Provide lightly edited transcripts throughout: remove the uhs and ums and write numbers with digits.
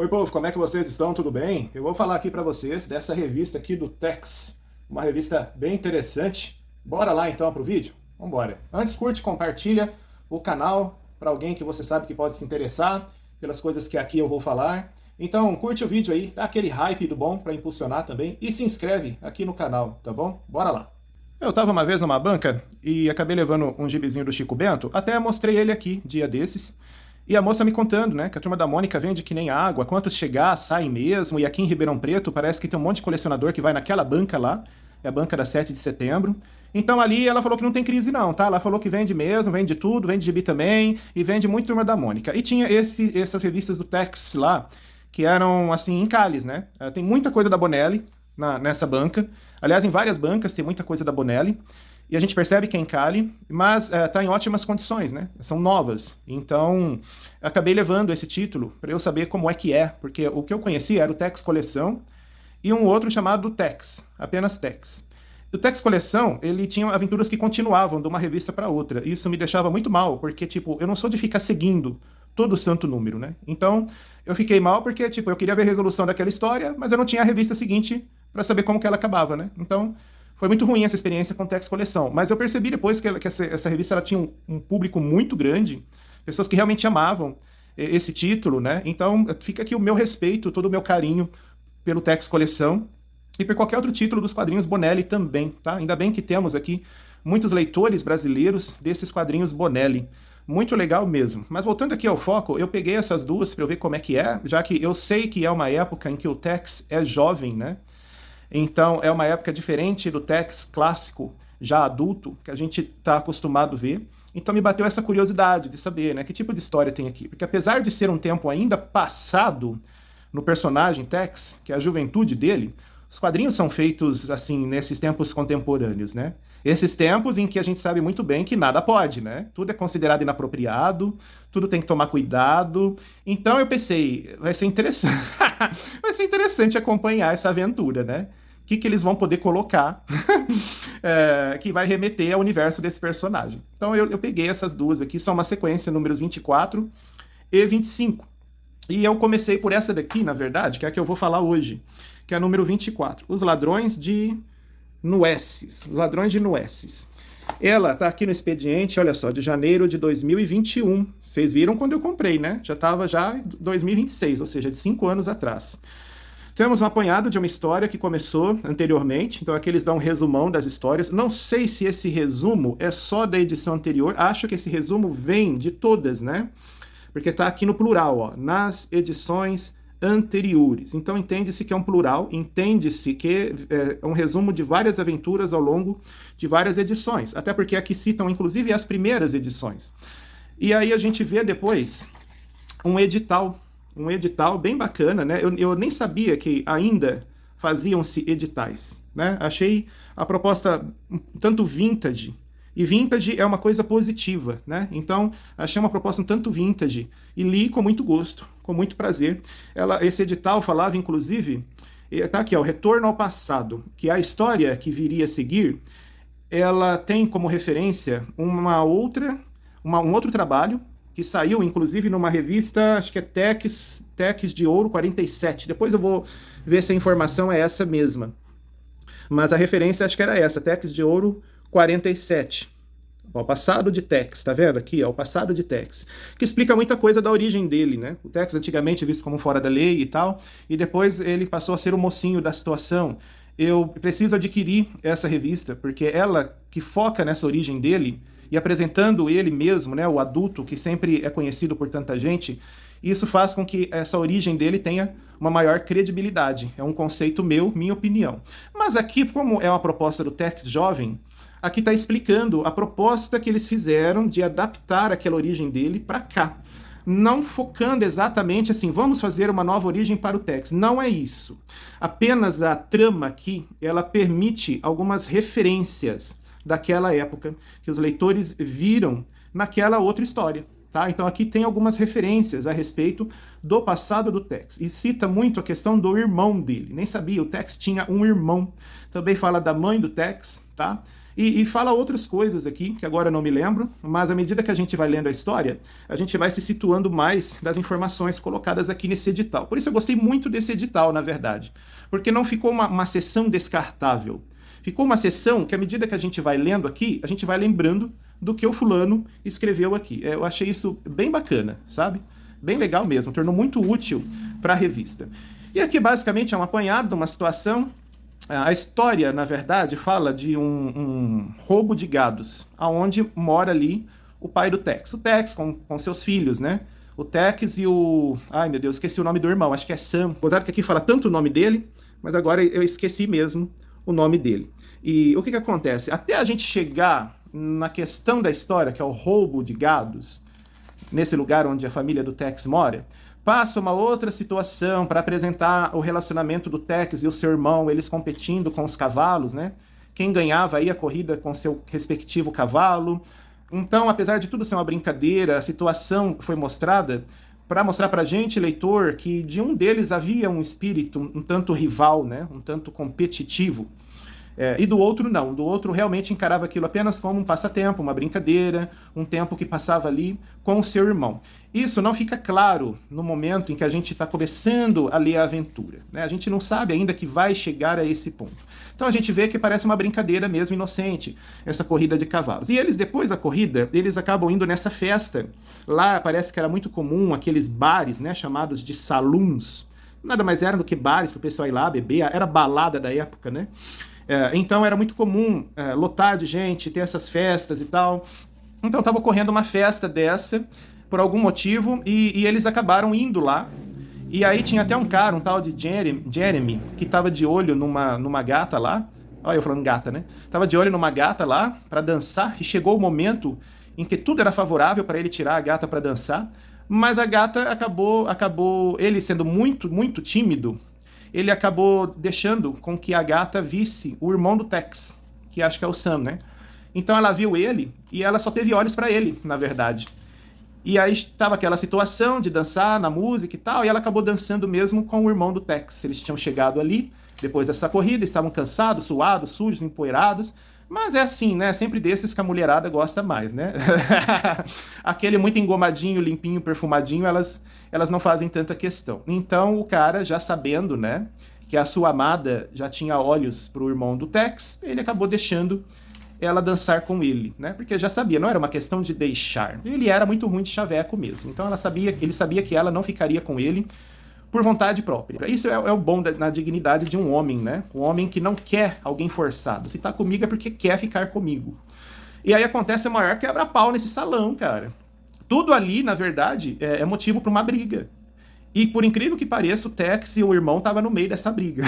Oi, povo, como é que vocês estão? Tudo bem? Eu vou falar aqui para vocês dessa revista aqui do Tex, uma revista bem interessante. Bora lá então pro vídeo? Vambora. Antes, curte, compartilha o canal para alguém que você sabe que pode se interessar pelas coisas que aqui eu vou falar. Então, curte o vídeo aí, dá aquele hype do bom para impulsionar também e se inscreve aqui no canal, tá bom? Bora lá. Eu tava uma vez numa banca e acabei levando um gibizinho do Chico Bento, até mostrei ele aqui, dia desses. E a moça me contando, né, que a Turma da Mônica vende que nem água, quantos chegar, saem mesmo, e aqui em Ribeirão Preto parece que tem um monte de colecionador que vai naquela banca lá, é a banca da 7 de setembro. Então ali ela falou que não tem crise não, tá? Ela falou que vende mesmo, vende tudo, vende gibi também, e vende muito Turma da Mônica. E tinha essas revistas do Tex lá, que eram, assim, em Calhes, né? Tem muita coisa da Bonelli nessa banca. Aliás, em várias bancas tem muita coisa da Bonelli. E a gente percebe que é em Cali, mas está em ótimas condições, né? São novas. Então, acabei levando esse título para eu saber como é, porque o que eu conhecia era o Tex Coleção e um outro chamado Tex, apenas Tex. O Tex Coleção, ele tinha aventuras que continuavam de uma revista para outra. Isso me deixava muito mal, porque, tipo, eu não sou de ficar seguindo todo santo número, né? Então, eu fiquei mal porque, tipo, eu queria ver a resolução daquela história, mas eu não tinha a revista seguinte para saber como que ela acabava, né? Então, foi muito ruim essa experiência com Tex Coleção, mas eu percebi depois que essa revista ela tinha um público muito grande, pessoas que realmente amavam esse título, né? Então fica aqui o meu respeito, todo o meu carinho pelo Tex Coleção e por qualquer outro título dos quadrinhos Bonelli também, tá? Ainda bem que temos aqui muitos leitores brasileiros desses quadrinhos Bonelli. Muito legal mesmo. Mas voltando aqui ao foco, eu peguei essas duas para eu ver como é que é, já que eu sei que é uma época em que o Tex é jovem, né? Então é uma época diferente do Tex clássico, já adulto, que a gente está acostumado a ver. Então me bateu essa curiosidade de saber, né, que tipo de história tem aqui. Porque apesar de ser um tempo ainda passado no personagem Tex, que é a juventude dele, os quadrinhos são feitos assim nesses tempos contemporâneos, né? Esses tempos em que a gente sabe muito bem que nada pode, né? Tudo é considerado inapropriado, tudo tem que tomar cuidado. Então eu pensei, vai ser interessante, vai ser interessante acompanhar essa aventura, né? O que eles vão poder colocar que vai remeter ao universo desse personagem. Então eu peguei essas duas aqui, são uma sequência, números 24 e 25. E eu comecei por essa daqui, na verdade, que é a que eu vou falar hoje, que é a número 24. Os Ladrões de Nueces. Ladrões de Nueces. Ela tá aqui no expediente, olha só, de janeiro de 2021. Vocês viram quando eu comprei, né? Já estava já em 2026, ou seja, de 5 anos atrás. Temos um apanhado de uma história que começou anteriormente, então aqui eles dão um resumão das histórias. Não sei se esse resumo é só da edição anterior, acho que esse resumo vem de todas, né? Porque tá aqui no plural, ó, nas edições anteriores. Então entende-se que é um plural, entende-se que é um resumo de várias aventuras ao longo de várias edições, até porque aqui citam inclusive as primeiras edições. E aí a gente vê depois um edital bem bacana, né? Eu nem sabia que ainda faziam-se editais, né? Achei a proposta um tanto vintage, e vintage é uma coisa positiva, né? Então, achei uma proposta um tanto vintage e li com muito gosto, com muito prazer. Esse edital falava, inclusive, tá aqui, ó, o Retorno ao Passado, que é a história que viria a seguir, ela tem como referência um outro trabalho que saiu, inclusive, numa revista, acho que é Tex de Ouro 47. Depois eu vou ver se a informação é essa mesma. Mas a referência acho que era essa, Tex de Ouro 47. O passado de Tex, tá vendo aqui? Ó, o passado de Tex. Que explica muita coisa da origem dele, né? O Tex antigamente visto como fora da lei e tal, e depois ele passou a ser o mocinho da situação. Eu preciso adquirir essa revista, porque ela que foca nessa origem dele, e apresentando ele mesmo, né, o adulto que sempre é conhecido por tanta gente, isso faz com que essa origem dele tenha uma maior credibilidade. É um conceito meu, minha opinião. Mas aqui, como é uma proposta do Tex jovem, aqui está explicando a proposta que eles fizeram de adaptar aquela origem dele para cá. Não focando exatamente assim, vamos fazer uma nova origem para o Tex. Não é isso. Apenas a trama aqui, ela permite algumas referências daquela época que os leitores viram naquela outra história. Tá? Então aqui tem algumas referências a respeito do passado do Tex. E cita muito a questão do irmão dele. Nem sabia, o Tex tinha um irmão. Também fala da mãe do Tex, tá? E fala outras coisas aqui, que agora eu não me lembro, mas à medida que a gente vai lendo a história, a gente vai se situando mais das informações colocadas aqui nesse edital. Por isso eu gostei muito desse edital, na verdade, porque não ficou uma sessão descartável. Ficou uma sessão que, à medida que a gente vai lendo aqui, a gente vai lembrando do que o fulano escreveu aqui. Eu achei isso bem bacana, sabe? Bem legal mesmo, tornou muito útil para a revista. E aqui, basicamente, é um apanhado de uma situação. A história, na verdade, fala de um roubo de gados, aonde mora ali o pai do Tex. O Tex com seus filhos, né? O Tex e o... Ai, meu Deus, esqueci o nome do irmão, acho que é Sam. Apesar que aqui fala tanto o nome dele, mas agora eu esqueci mesmo o nome dele. E o que acontece? Até a gente chegar na questão da história, que é o roubo de gados, nesse lugar onde a família do Tex mora, passa uma outra situação para apresentar o relacionamento do Tex e o seu irmão, eles competindo com os cavalos, né? Quem ganhava aí a corrida com seu respectivo cavalo. Então, apesar de tudo ser uma brincadeira, a situação foi mostrada para mostrar para a gente, leitor, que de um deles havia um espírito um tanto rival, né? Um tanto competitivo. E do outro não, do outro realmente encarava aquilo apenas como um passatempo, uma brincadeira, um tempo que passava ali com o seu irmão. Isso não fica claro no momento em que a gente está começando a ler a aventura, né? A gente não sabe ainda que vai chegar a esse ponto. Então a gente vê que parece uma brincadeira mesmo inocente, essa corrida de cavalos. E eles, depois da corrida, eles acabam indo nessa festa. Lá parece que era muito comum aqueles bares, né, chamados de saloons. Nada mais eram do que bares para o pessoal ir lá beber, era balada da época, né? Então era muito comum lotar de gente, ter essas festas e tal. Então estava ocorrendo uma festa dessa, por algum motivo, e eles acabaram indo lá. E aí tinha até um cara, um tal de Jeremy, que estava de olho numa gata lá. Olha eu falando gata, né? Tava de olho numa gata lá para dançar, e chegou o momento em que tudo era favorável para ele tirar a gata para dançar, mas a gata acabou ele sendo muito, muito tímido, ele acabou deixando com que a gata visse o irmão do Tex, que acho que é o Sam, né? Então ela viu ele e ela só teve olhos para ele, na verdade. E aí estava aquela situação de dançar na música e tal, e ela acabou dançando mesmo com o irmão do Tex. Eles tinham chegado ali, depois dessa corrida, estavam cansados, suados, sujos, empoeirados, mas é assim, né? Sempre desses que a mulherada gosta mais, né? Aquele muito engomadinho, limpinho, perfumadinho, elas não fazem tanta questão. Então o cara, já sabendo, né, que a sua amada já tinha olhos pro irmão do Tex, ele acabou deixando ela dançar com ele, né? Porque já sabia, não era uma questão de deixar. Ele era muito ruim de chaveco mesmo. Então ele sabia que ela não ficaria com ele por vontade própria. Isso é o bom na dignidade de um homem, né? Um homem que não quer alguém forçado. Se tá comigo é porque quer ficar comigo. E aí acontece o maior quebra-pau nesse salão, cara. Tudo ali, na verdade, é motivo para uma briga. E por incrível que pareça, o Tex e o irmão estavam no meio dessa briga.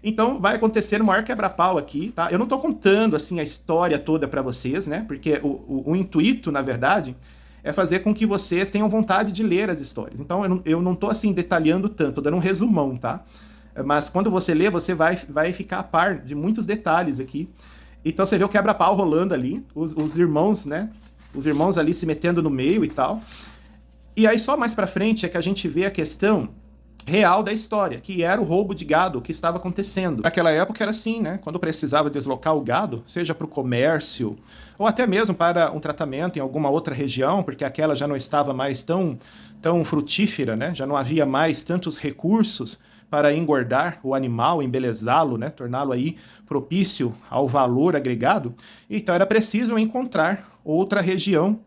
Então vai acontecer o maior quebra-pau aqui, tá? Eu não tô contando, assim, a história toda para vocês, né? Porque o intuito, na verdade, é fazer com que vocês tenham vontade de ler as histórias. Então eu não tô, assim, detalhando tanto, tô dando um resumão, tá? Mas quando você lê, você vai ficar a par de muitos detalhes aqui. Então você vê o quebra-pau rolando ali, os irmãos, né? Os irmãos ali se metendo no meio e tal. E aí só mais pra frente é que a gente vê a questão real da história, que era o roubo de gado que estava acontecendo. Naquela época era assim, né? Quando precisava deslocar o gado, seja para o comércio, ou até mesmo para um tratamento em alguma outra região, porque aquela já não estava mais tão frutífera, né? Já não havia mais tantos recursos para engordar o animal, embelezá-lo, né? Torná-lo aí propício ao valor agregado. Então era preciso encontrar outra região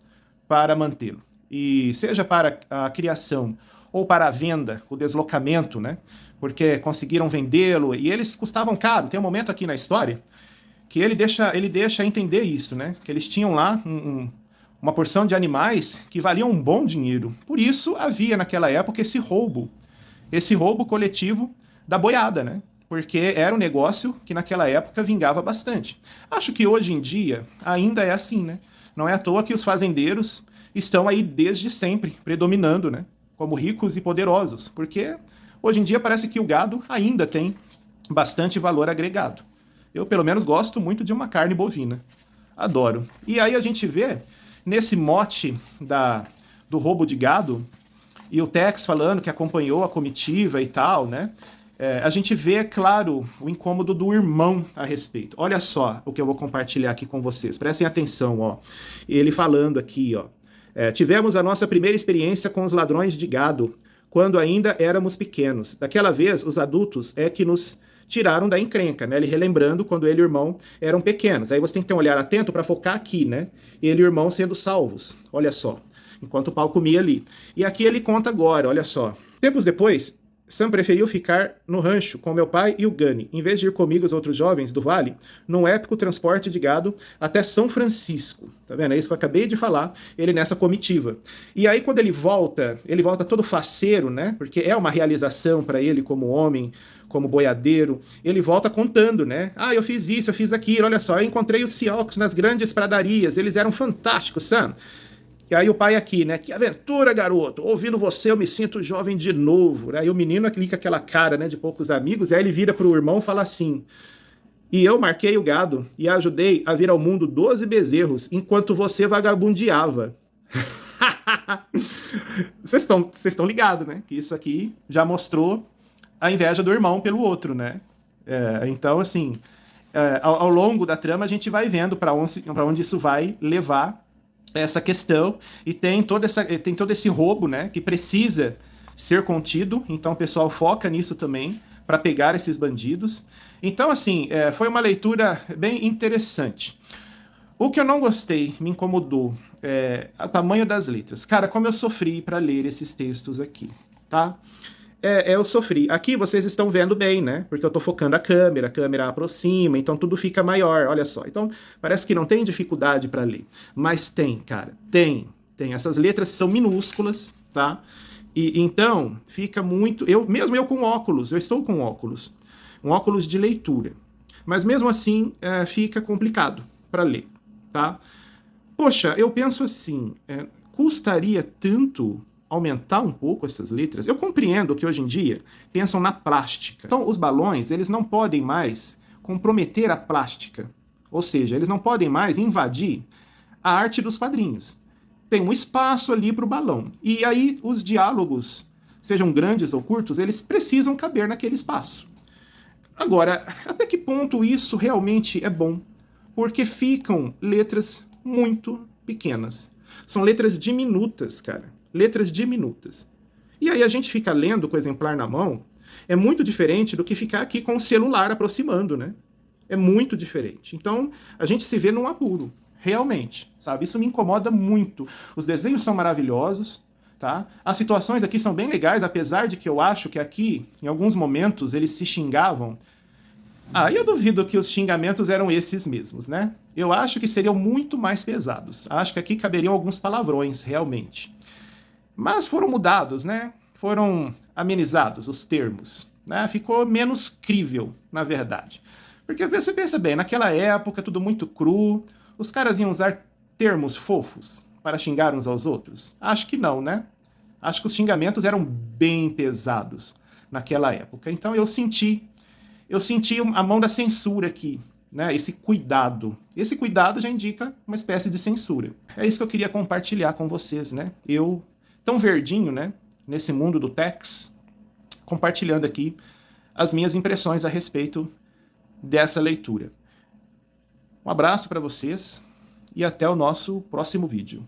para mantê-lo. E seja para a criação ou para a venda, o deslocamento, né? Porque conseguiram vendê-lo e eles custavam caro. Tem um momento aqui na história que ele deixa entender isso, né? Que eles tinham lá uma porção de animais que valiam um bom dinheiro. Por isso havia naquela época esse roubo coletivo da boiada, né? Porque era um negócio que naquela época vingava bastante. Acho que hoje em dia ainda é assim, né? Não é à toa que os fazendeiros estão aí desde sempre predominando, né? Como ricos e poderosos, porque hoje em dia parece que o gado ainda tem bastante valor agregado. Eu, pelo menos, gosto muito de uma carne bovina. Adoro. E aí a gente vê, nesse mote do roubo de gado, e o Tex falando que acompanhou a comitiva e tal, né? a gente vê, claro, o incômodo do irmão a respeito. Olha só o que eu vou compartilhar aqui com vocês. Prestem atenção, ó. Ele falando aqui, ó. Tivemos a nossa primeira experiência com os ladrões de gado, quando ainda éramos pequenos. Daquela vez, os adultos é que nos tiraram da encrenca, né? Ele relembrando quando ele e o irmão eram pequenos. Aí você tem que ter um olhar atento para focar aqui, né? Ele e o irmão sendo salvos. Olha só. Enquanto o pau comia ali. E aqui ele conta agora, olha só. Tempos depois, Sam preferiu ficar no rancho com meu pai e o Gani, em vez de ir comigo os outros jovens do vale, num épico transporte de gado até São Francisco. Tá vendo? É isso que eu acabei de falar, ele nessa comitiva. E aí quando ele volta todo faceiro, né? Porque é uma realização para ele como homem, como boiadeiro. Ele volta contando, né? Ah, eu fiz isso, eu fiz aquilo, olha só, eu encontrei os Seahawks nas grandes pradarias, eles eram fantásticos, Sam. E aí o pai aqui, né? Que aventura, garoto! Ouvindo você, eu me sinto jovem de novo. Aí o menino aqui com aquela cara, né, de poucos amigos, e aí ele vira pro irmão e fala assim: e eu marquei o gado e ajudei a vir ao mundo 12 bezerros, enquanto você vagabundeava. Vocês estão ligados, né? Que isso aqui já mostrou a inveja do irmão pelo outro, né? Então, assim, ao longo da trama a gente vai vendo para onde isso vai levar essa questão, e tem todo esse roubo, né, que precisa ser contido, então o pessoal foca nisso também, para pegar esses bandidos. Então, assim, foi uma leitura bem interessante. O que eu não gostei, me incomodou, o tamanho das letras. Cara, como eu sofri para ler esses textos aqui, tá? Eu sofri. Aqui vocês estão vendo bem, né? Porque eu tô focando a câmera aproxima, então tudo fica maior, olha só. Então, parece que não tem dificuldade para ler. Mas tem, cara, tem. Essas letras são minúsculas, tá? E então, fica muito... Mesmo eu com óculos, eu estou com óculos. Um óculos de leitura. Mas mesmo assim, fica complicado para ler, tá? Poxa, eu penso assim, custaria tanto aumentar um pouco essas letras? Eu compreendo que hoje em dia pensam na plástica. Então, os balões, eles não podem mais comprometer a plástica. Ou seja, eles não podem mais invadir a arte dos quadrinhos. Tem um espaço ali para o balão. E aí, os diálogos, sejam grandes ou curtos, eles precisam caber naquele espaço. Agora, até que ponto isso realmente é bom? Porque ficam letras muito pequenas. São letras diminutas, cara. Letras diminutas. E aí a gente fica lendo com o exemplar na mão, é muito diferente do que ficar aqui com o celular aproximando, né? É muito diferente. Então, a gente se vê num apuro, realmente, sabe? Isso me incomoda muito. Os desenhos são maravilhosos, tá? As situações aqui são bem legais, apesar de que eu acho que aqui, em alguns momentos, eles se xingavam. Eu duvido que os xingamentos eram esses mesmos, né? Eu acho que seriam muito mais pesados. Acho que aqui caberiam alguns palavrões, realmente. Mas foram mudados, né? Foram amenizados os termos, né? Ficou menos crível, na verdade. Porque você pensa bem, naquela época, tudo muito cru, os caras iam usar termos fofos para xingar uns aos outros? Acho que não, né? Acho que os xingamentos eram bem pesados naquela época. Então eu senti a mão da censura aqui, né? Esse cuidado já indica uma espécie de censura. É isso que eu queria compartilhar com vocês, né? Eu, tão verdinho, né? Nesse mundo do Tex, compartilhando aqui as minhas impressões a respeito dessa leitura. Um abraço para vocês e até o nosso próximo vídeo.